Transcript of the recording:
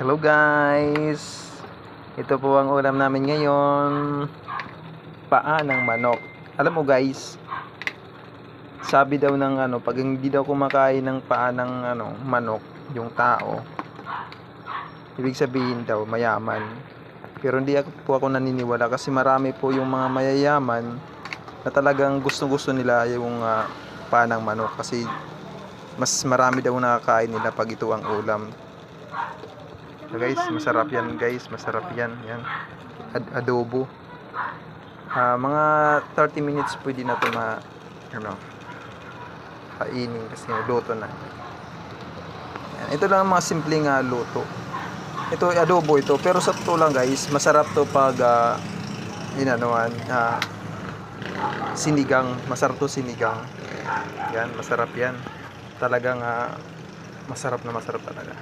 Hello guys, ito po ang ulam namin ngayon, paa ng manok. Alam mo guys, sabi daw ng pag hindi daw kumakain ng paa ng manok yung tao, ibig sabihin daw mayaman. Pero hindi po ako naniniwala, kasi marami po yung mga mayayaman na talagang gusto nila yung paa ng manok, kasi mas marami daw nakakain nila pag ito ang ulam. So guys, masarap yan guys, masarap yan. Yan. Adobo. Mga 30 minutes pwede na ito kainin, kasi luto na. Yan. Ito lang ang mga simpleng luto. Ito adobo ito, pero sa totoo lang guys, masarap to pag sinigang. Masarap to sinigang. Yan, masarap yan. Talagang masarap na masarap talaga.